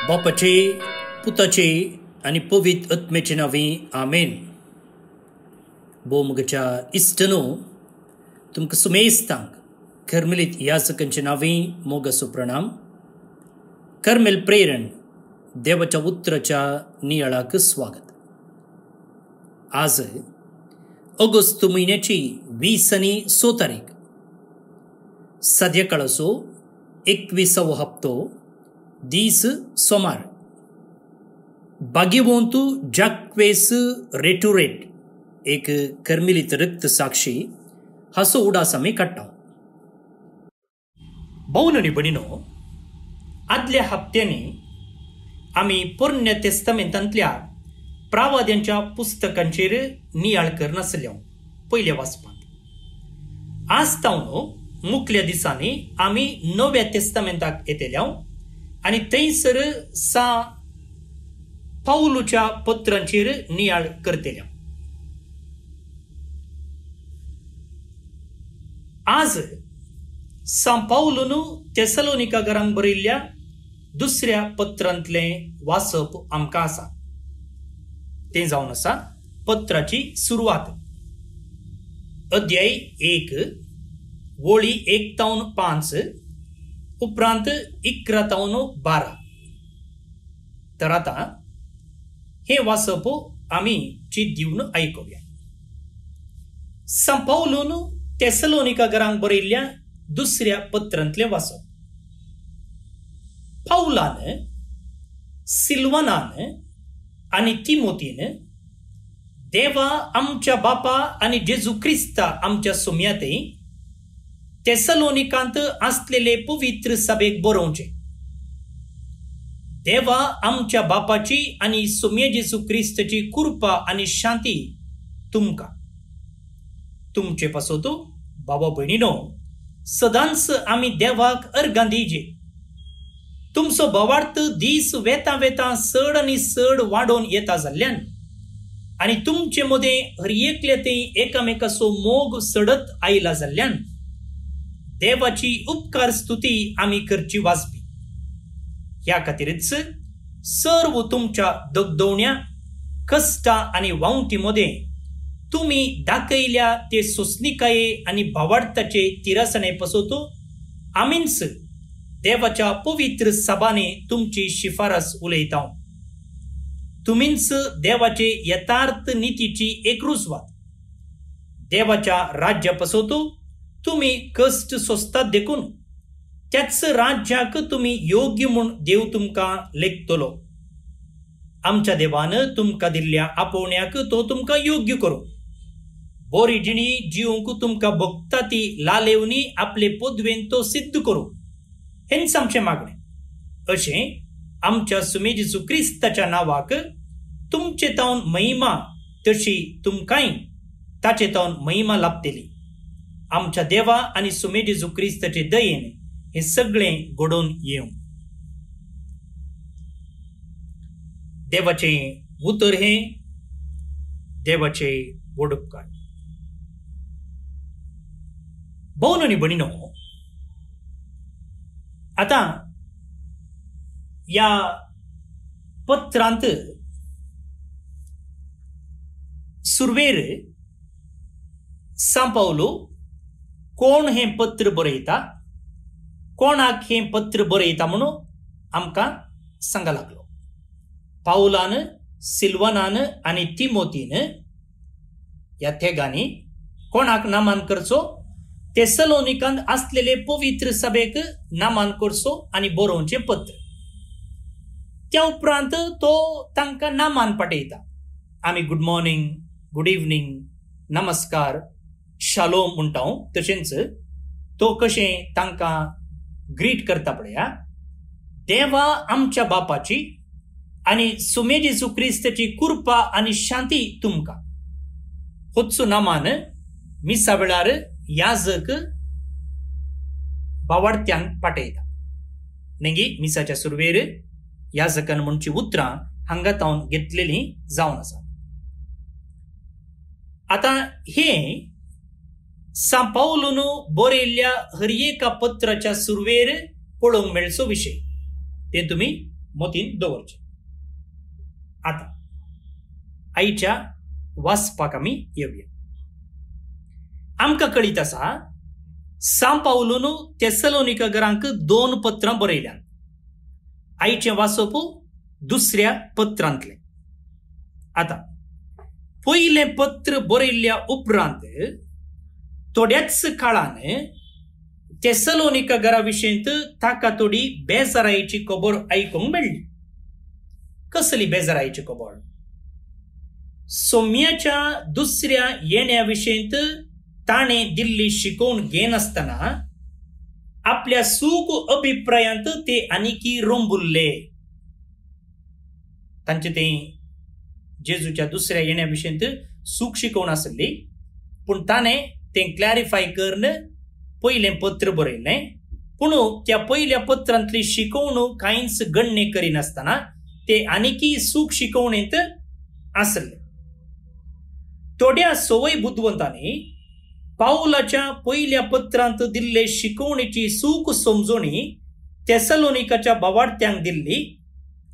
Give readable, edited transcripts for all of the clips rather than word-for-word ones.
बापाचे, पुताचे आणि पवित्र आत्म्याचे नावे आमेन. बोमगच्या इष्टनो तुमकां सुमेस्तांक कर्मेलीत याजकांचे नावे मोगसो प्रणाम. कर्मेल प्रेरण देवाच्या उतराच्या नियाळाक स्वागत. आज ऑगस्ट म्हयन्याची 20 तारीख, संध्याकाळचो 21वो हप्तो, दीस सोमार. भाग्यवंतू जाक्वेस रेटुरेट एक कर्मेलीत रक्त साक्षी हासो उडास आमी काडटा. भौन आनी भयणीनो, आदल्या हप्त्यांनी आमी पोरण्या तेस्तामेंतांतल्या प्रवाद्यांच्या पुस्तकांचेर नियाळ करनासल्यो पयल्या वाचपांत. आज तावन मुखल्या दिसांनी आमी नव्या तेस्तामेंताक येतल्या आनी थंयसर पाऊलच्या पत्रांचेर नियाळ करतल्या. आज पाऊलून तेसलोनिकांक बरयल्ल्या दुसऱ्या पत्रांतले वाचप आमकां आसा. तें जावन आसा पत्राची सुरवात. अध्याय 1 वळी 1 तावन 5 उपरांत 11 तावन 12. तर आता हे वाचप आमी चित दिवन आयकुया. पाऊलून तेसलोनिकांक बरयल्ल्या दुसऱ्या पत्रांतले वाचप. पाऊलान, सिल्वानान आनी तिमोथीन देवा आमच्या बापा आनी जेजू क्रिस्ता आमच्या सुम्याते तेसलोनिकांत आसलेले पवित्र सभेक बरोवचे. देवा आमच्या बापाची आनी सुम्ये जेजू क्रिस्ताची कृपा आनी शांती तुमकां. तुमचे पासोतो बाबा भयणीनो, सदांच आमी देवाक अर्गां दिजे. तुमचो भवार्थ दीस वेता वेता चड आनी चड वाडोवन येता जाल्ल्यान आनी तुमचे मदें हर एकले एकामेकाचो मोग चडत आयला जाल्ल्यान देवाची उपकार स्तुती आमी करची वाचपी. ह्या खातीरच सर्व तुमच्या दगदवण्या, कश्टा आनी वावटी मदें तुमी दाखयल्या ते सोसणिकाये आनी भावार्थाचे तिरासणे पासोतो आमीच देवाच्या पवित्र सभाने तुमची शिफारस उलयता. तुमीच देवाचे यथार्थ नीतीची एकरूचवाद. देवाच्या राज्या पासोतो तुमी कष्ट सोसतात देखून त्याच राज्याक तुमी योग्य म्हूण देव तुमकां लेखतलो. आमच्या देवान तुमकां दिल्ल्या आपोवण्याक तो तुमकां योग्य करूं. बरी जिणी जिवंक तुमकां भोगता ती लालेवनी आपले पदवेन तो सिद्ध करूं. हेंच आमचें मागणें. अशें आमच्या सुमे जेजू क्रिस्ताच्या नांवाक तुमचे तावन महिमा तशी तुमकांय ताचे तावन महिमा लाभतली. आमच्या देवा आनी सुमे जेजू क्रिस्ताचे दयेन हे सगळें घडोवन येवं. देवाचे उतर हे देवाचे व्हड उपकार. भौन आनी भयणीनो, आता या पत्रांत सुरवेर पाऊल कोण हे पत्र बरयता, कोणाक हे पत्र बरयता म्हणून आमकां सांगा लागलो. पाऊलान, सिल्वानान आनी तिमोथीन ह्या तेगांनी कोणाक नामान करचो? तेसलोनिकांत आसलेले पवित्र सभेक नामान करचो आनी बरोवचे पत्र. त्या उपरांत तो तांकां नामान पाठयता. आमी गुड मॉर्निंग, गुड इवनिंग, नमस्कार, शालोम म्हणटा तशेंच तो कशें तांकां ग्रीट करता पळया. देवा आमच्या बापाची आनी सुमे जेजू क्रिस्ताची कृपा आनी शांती तुमकां. होचो नामान मिसा वेळार याजक भावार्थ्यांक पाठयता. नेगी मिसाच्या सुरवेर याजकान म्हणची उतरां हांगा तावन घेतलेलीं जावन आसा. आता हे सांपावलून बरयल्ल्या हर एका पत्राच्या सुरवेर पळोवंक मेळचो विषय ते तुम्ही मतीन दवरचे. आता आईच्या वाचपाक आमी येवया. आमकां कळीत आसा सांपावलून थेसलोनिकेकांक 2 पत्रां बरयल्यात. आईचें वाचप दुसऱ्या पत्रांतलें. आता पयलें पत्र बरयल्ल्या उपरांत थोड्याच काळान थेसलोनिकेकारा विशयींत ताका थोडी बेजारायेची खबर आयकूंक मेळ्ळी. कसली बेजारायेची खबर? सौम्याच्या दुसऱ्या येण्या विशयींत ताणें दिल्ली शिकोवन घेनासतना आपल्या सूख अभिप्रायांत ते आनीकी रोंबुल्ले. तांचे ते जेजूच्या दुसऱ्या येण्या विशयींत सूख शिकोवन आसली, पूण ताणें तें क्लॅरिफाय करून पयलें पत्र बरयलें. पूण त्या पयल्या पत्रांतली शिकवणूक कांयच गण्य करिनासतना ते आनीकी सूख शिकवणेंत आसले. थोड्या सवय बुद्धवंतांनी पाऊलाच्या पयल्या पत्रांत दिल्ले शिकवणेची सूख समजोवणी थेसलोनिकाच्या भावार्थ्यांक दिल्ली,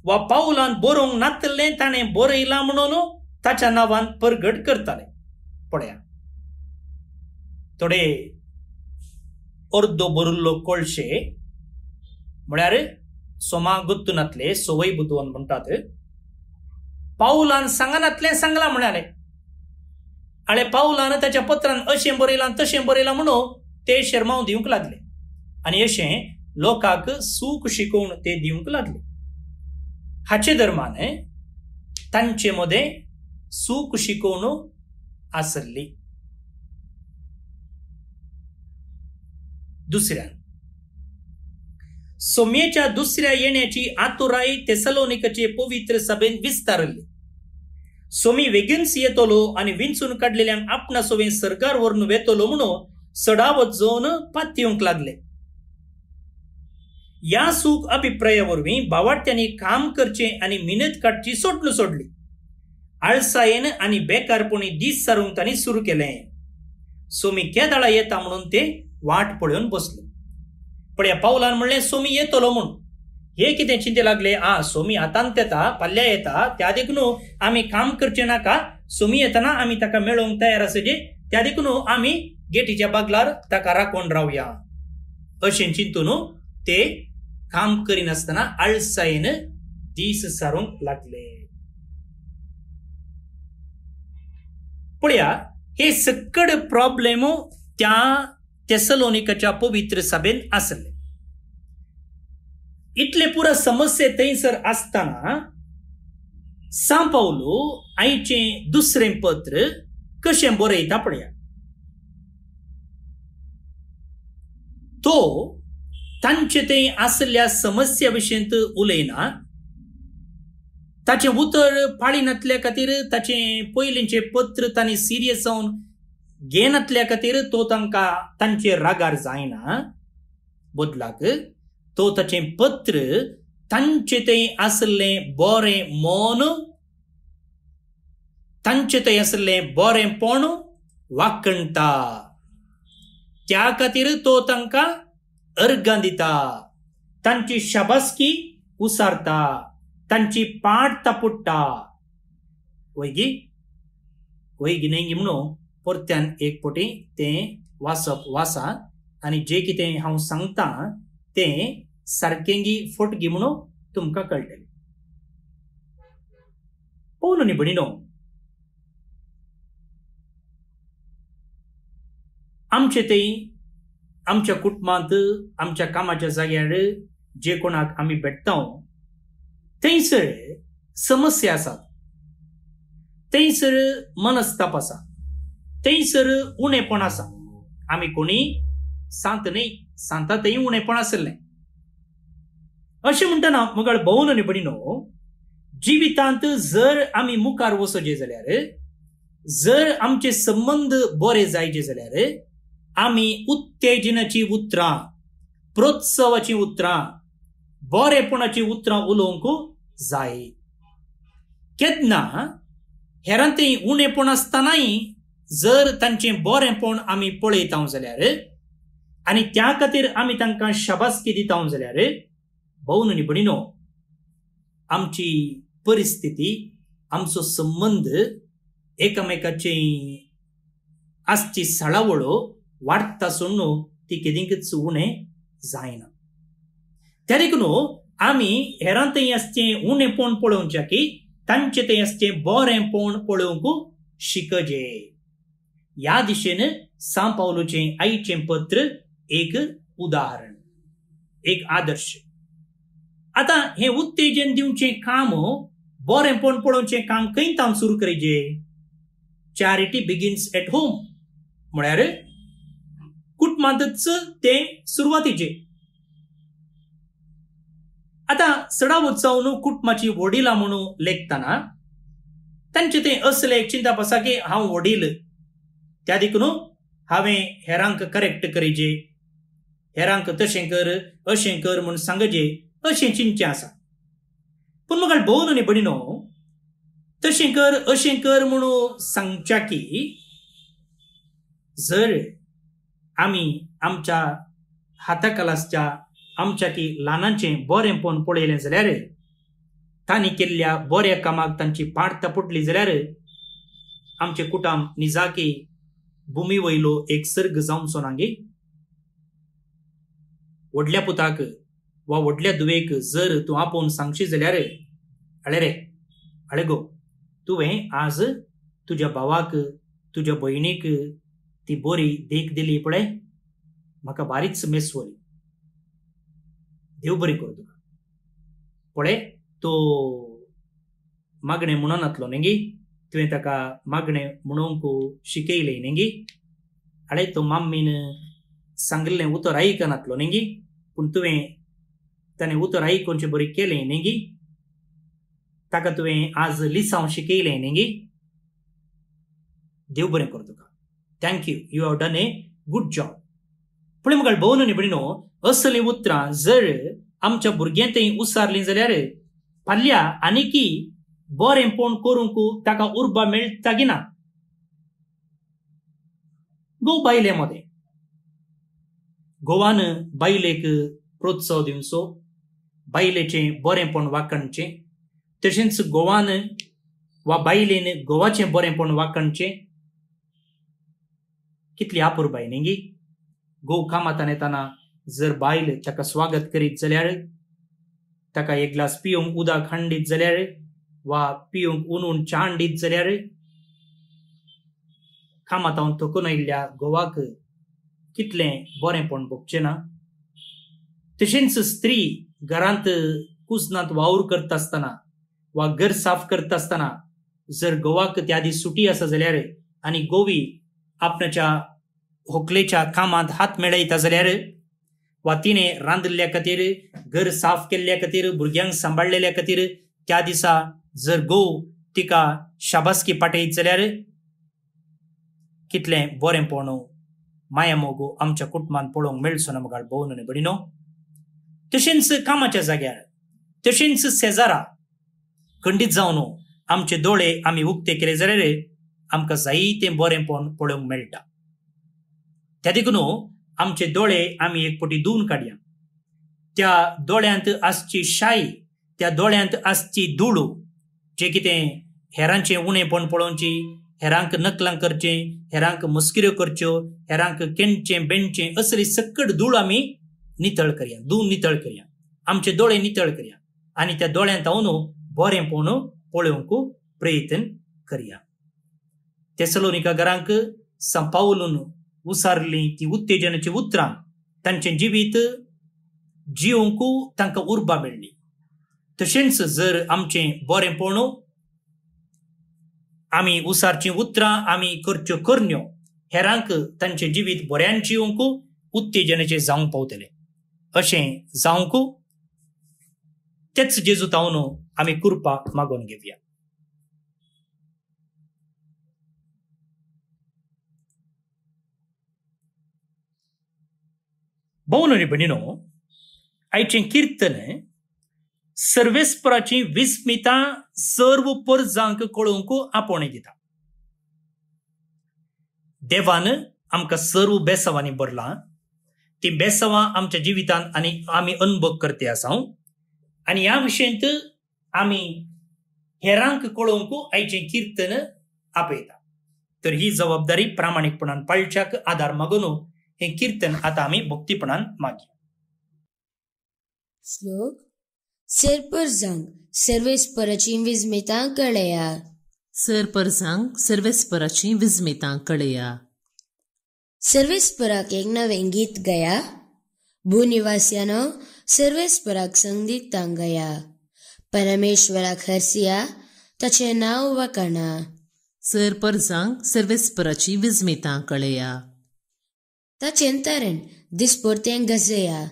वा पाऊलान बरोवंक नातलें ताणें बरयलां म्हणून ताच्या नांवान परगट करताले. पळया, थोडे अर्दो बरुल्लो कळशे म्हळ्यार सोमा गुत्तुनातले सवय बुद्धवंत म्हणटात, पाऊलान सांगनातलें सांगलां म्हणाले. आळे पाऊलान ताच्या पत्रान अशें बरयलां तशें बरयलां म्हणून ते शर्माव दिवंक लागले आनी अशें लोकांक सूख शिकोवन ते दिवंक लागले. हाचे धर्मान तांचे मदें सूख शिकोवण आसली. दुसऱ्यान सौम्येच्या दुसऱ्या येण्याची आतुराई थेसलोनिकेचे पवित्र सभेन विस्तारली. सोमी बेगीनच येतलो आनी विंचून काडलेल्यांक आपणा सोवेन सरकार व्हरून वेतलो म्हणून सडावत जावन पातयेवंक लागले. या सूख अभिप्राया वरवीं भावार्थ्यांनी काम करचें आनी मिनत काडची सोडली. आळसायेन आनी बेकारपणी दीस सारूंक तांणी सुरू केलें. सोमी केदाळा येता म्हणून ते वाट पळोवन बसले. पण ह्या पावलान म्हणलें सोमी येतलो म्हणून. हे कितें चिंते लागले, सोमी आतांत येता, फाल्यां येता, त्या देखून आमी काम करचें नाका, सोमी येतना आमी ताका मेळोवंक तयार आसचे, त्या देखून आमी गेटीच्या बागलार ताका राखोवन रावया. अशें चिंतून ते काम करिनासतना आळसायेन दीस सारूंक लागले. पळया, हे सकड प्रॉब्लेम त्या थेसलोनिकेच्या पवित्र सभेन आसले. इतले पुरा समस्ये थंयसर आसतना सांपावलो आईचें दुसरें पत्र कशें बरयता पळया. तो तांचे थंय आसल्या समस्या विशयींत उलयना, ताचें उतर पाळिनातल्या खातीर ताचें पयलींचें पत्र तांणी सिरियस जावन घेनातल्या खातीर तो तांकां तांचे रागार जायना. बदलाक तो ताचें पत्र तांचे थंय आसलें बरें मन, तांचे थंय आसलें बरेंपण वाखणटा. त्या खातीर तो तांकां अर्गां दिता, तांची शाबासकी उसारता, तांची पाट तापुट्टा. वैगी नेंगी म्हणून परत्यान एक पटी तें वाचा आनी जें कितें हांव सांगतां तें सारकेंगी फटगी म्हणून तुमकां कळटलें. पळोवन न्ही भणिनो, आमचे थंय आमच्या कुटुंबांत, आमच्या कामाच्या जाग्यार जे कोणाक आमी भेटता थंयसर समस्या आसात, थंयसर मनस्ताप आसा, थंयसर उणेपण आसा. आमी कोणी सांत न्ही, सांता थंय उणेपण आसलें. अशें म्हणटना मगळ भोवन न्ही भणिनो, जिवितांत जर आमी मुखार वचोचे जाल्यार, जर आमचे संबंध बरे जायचे जाल्यार आमी उत्तेजनाची उतरां, प्रोत्सवाची उतरां, बरेपणाची उतरां उलोवंक जाय. केन्ना हेरां थंय उणेपण आसतनाय जर तांचें बरेंपण आमी पळयता जाल्यार आनी त्या खातीर आमी तांकां शाबासकी दिता जाल्यार भोवन आनी भयणीनो, आमची परिस्थिती, आमचो संबंध एकामेकाचे आसची सळावळो वाडटा सोडून ती केदींकच उणें जायना. त्या देखून आमी हेरां थंय आसचें उणेंपण पळोवचें की तांचे थंय आसचें बरेंपण पळोवंक शिकजे. ह्या दिशेन सांत पावलोचें आईचें पत्र एक उदाहरण, एक आदर्श. आतां हें उत्तेजन दिवचें काम, बरेंपण पळोवचें काम खंय सुरू करचें? चॅरिटी बिगिन्स एट होम, म्हळ्यार कुटुंबांतच तें सुरवातीचें. आतां चडाव वचून कुटुंबाची वडील म्हणून लेखतना तांचे तें असलें एक चिंतप आसा की हांव वडील, त्या देखून हांवें हेरांक करेक्ट करचें, हेरांक तशें कर अशें कर म्हूण सांगचें, अशें चिंतचें आसा. पूण म्हाका भोवन आनी भयणीनो, तशें कर अशें कर म्हणून सांगच्या की जर आमी आमच्या हाताखालासच्या आमच्या की ल्हानांचें बरेंपण पळयलें जाल्यार, तांणी केल्ल्या बऱ्या कामाक तांची पाडता पडली जाल्यार आमचें कुटुंब निजाकी भुमी वयलो एक सर्ग जावचो ना गे. व्हडल्या पुताक वा व्हडल्या धुवेक जर तूं आपोवन सांगशी जाल्यार, आळे रे आळे गो, तुवें आज तुज्या भावाक तुज्या भयणीक ती बरी देख दिली पळय, म्हाका बारीच मेसवली, देव बरें करूं तुका. पळय तो मागणें म्हणनातलो न्ही गे, तुवें ताका मागणें म्हणूंक शिकयलें न्ही गे. आळे तो माम्मीन सांगलें उतर आयकनातलो न्ही गे, पूण तुवें ताणें उतर आयकोवचें बरें केलें न्ही गे. ताका तुवें आज लिसांव शिकयलें न्ही गे. देव बरें करूं तुका. Thank you, you have done a good job. पूण म्हाका भोवन आनी भयणीनो, असलीं उतरां जर आमच्या भुरग्यां थंय उसारलीं जाल्यार फाल्यां आनीकी बरेंपण करूंक ताका उर्बा मेळटा की ना. गो बायलेमध्ये गोवान बायलेक प्रोत्साह दिवचो, बायलेचें बरेंपण वाखणचें. तशेंच गोवान वा बायलेन गोवाचें बरेंपण वाखणचें. कितली आपुरबाय न्ही गे. गो कामांतल्यान येताना जर बायल ताका स्वागत करीत जाल्यार, ताका एक ग्लास पिवंक उदक हाडून दीत जाल्यार, वा पिवंक उनून च्या हाडून दीत जाल्यार, कामांतावन थकून आयिल्ल्या घोवाक कितलें बरेंपण भोगचें ना. तशेंच स्त्री घरांत कुसनांत वावर करता आसतना वा घर साफ करता आसतना जर घोवाक त्या दीस सुटी आसा जाल्यार आनी घोवी आपणाच्या व्हंकलेच्या कामांत हात मेळयता जाल्यार, वा तिणें रांदल्ल्या खातीर, घर साफ केल्ल्या खातीर, भुरग्यांक सांबाळलेल्या खातीर त्या दिसा जर घोव तिका शाबासकी पाठयत जाल्यार कितलें बरेंपण, माया मोगो आमच्या कुटुंबांत पळोवंक मेळचो ना म्हाका भोवन आनी भयणीनो. तशेंच कामाच्या जाग्यार, तशेंच शेजारा खंडीत जावन आमचे दोळे आमी उक्ते केले जाल्यार आमकां जायतें बरेंपण पळोवंक मेळटा. त्या देखून आमचे दोळे आमी एक फावटी धुवन काडया. त्या दोळ्यांत आसची शाई, त्या दोळ्यांत आसची धूळ, जे कितें हेरांचें उणेंपण पळोवची, हेरांक नकलां करचें, हेरांक मस्किऱ्यो करच्यो, हेरांक केणचें बेणचें, असली सकट धूळ आमी नितळ करया, धुवन नितळ करया, आमचे दोळे नितळ करया आनी त्या दोळ्यांत हांव बरेंपण पळोवंक प्रयत्न करया. तेसलोनिकांक सांत पावलोन उसारलीं ती उत्तेजनाची उतरां तांचें जिवीत जिवंक तांकां उर्बा मेळ्ळी. तशेंच जर आमचें बरेंपण आमी उसारचीं उतरां आमी करच्यो करण्यो हेरांक तांचें जिवीत बऱ्यान जिवंक उत्तेजनाचें जावंक पावतलें. अशें जावंक तेच जेजूत हांव आमी कृपा मागून घेवया. भोवन आनी भयणीनो, आयचें किर्तन सर्वेस्पराची विस्मितां सर्व परजांक कळोवंक आपणे दिता. देवान आमकां सर्व बेसांवांनी भरला. ती बेसांवां आमच्या जिवितांत आनी आमी अनुभव करते आसा. आनी ह्या विशयंत आमी हेरांक कळोवंक आयचें कीर्तन आपयता. तर ही जबाबदारी प्रामाणीकपणान पाळच्याक आदार मागून हे कीर्तन आतां आमी भक्तीपणान मागया. श्लोक. सेरपर्जांक सर्वेस्पराची विस्मितां कळया. सेरपर्जांक सर्वेस्पराची विस्मितां कळया. सर्वेस्पराक एक नवें गीत गया. भूनिवासियानो सर्वेस्पराक संगीत गया. परमेश्वराक हरसिया, ताचें नांव वखाणा. सेरपर्जांक सर्वेस्पराची विस्मितां कळया. ताचें तरण दिसपरतें गजया.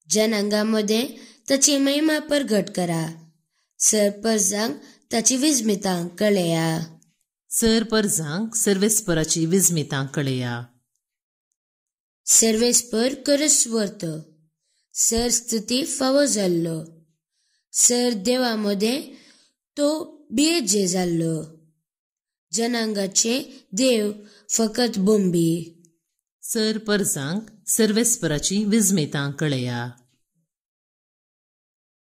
जनांगांमदें ताची महिमा प्रगट करा. सर्वेस्पराक ताची विस्मितां कळया. सेरपर्जांक सर्वेस्पराची विस्मितां कळया. सर्वेस्पर करस्वर्त. सर स्तुती फावो जाल्लो. सर देवामदें तो बेजे जाल्लो. जनांगाचे देव फकत बोंबी. सेरपर्जांक सर्वेस्पराची विस्मितां कळया.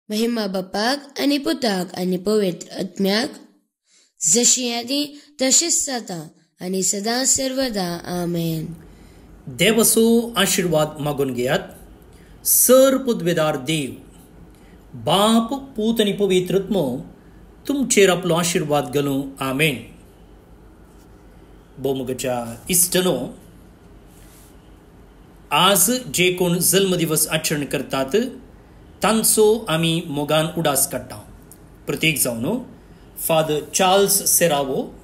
महिमा बापाक आनी पुताक आनी पवित्र आत्म्याक, जशी आदी तशेंच जाता आनी सदां सर्वदा. आमेन. देवाचो आशीर्वाद मागून घेयात. सर पदवेदार देव, बाप, पूत आनी पवित्र आत्मो तुमचेर आपलो आशीर्वाद घालूं. आमेन. भोवमुगाच्या इश्टनो, आज जे कोण जल्मदिवस आचरण करतात तांचो आमी मोगान उडास काडटा. प्रत्येक जावन father Charles Serrao,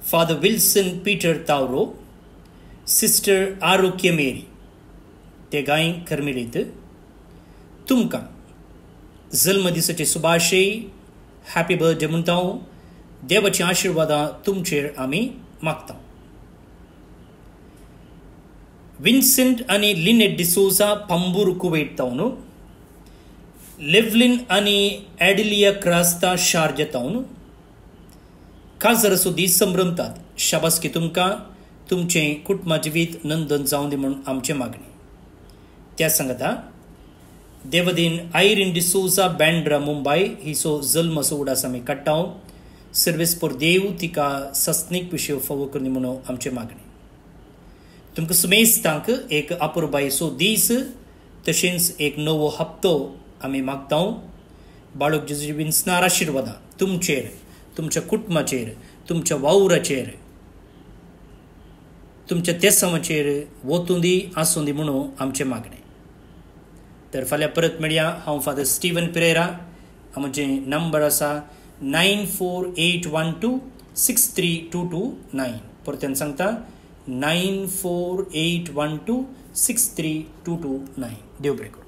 father Wilson Peter Tavaro, sister Arogya Mary, ते गाय कर्मिलीत तुमकां जल्मदिसाचे सुभाशय, हॅपी बर्थडे म्हणटा. देवाची आशीर्वादां तुमचेर आमी मागता. विन्सेंट आनी लिनेट डिसोजा पंबूर कुवेट तावन, लेव्लिन आनी एडिलिया क्रास्ता शार्जा तावन काजर सुदी संभ्रमतात. शाबासकी तुमकां. तुमचें कुटुंबा जिवीत नंदन जावं दी म्हणून आमचें मागणी. त्या सांगता देवदीन आयरीन डिसोजा बँड्रा मुंबय हिचो जल्माचो उडास आमी काडटा. सर्वेस्पर देव तिका सस्नीक विशय फावो करनी म्हणून आमचें मागणी. तुमकां सुमेस्तांक एक अपुरबायेचो दीस, तशेंच एक नवो हप्तो आमी मागता. बाळक जेजूची विन्सनार आशिर्वादां तुमचेर, तुमच्या कुटुंबाचेर, तुमच्या वावराचेर, तुमच्या तेसांवाचेर वचूं दी, आसूं दी म्हणून आमचें मागणें. तर फाल्यां परत मेळया. हांव फादर स्टीवन पेरेरा. आमचें नंबर आसा 9481263229. परतें सांगता 9481263229. देव बरें करूं.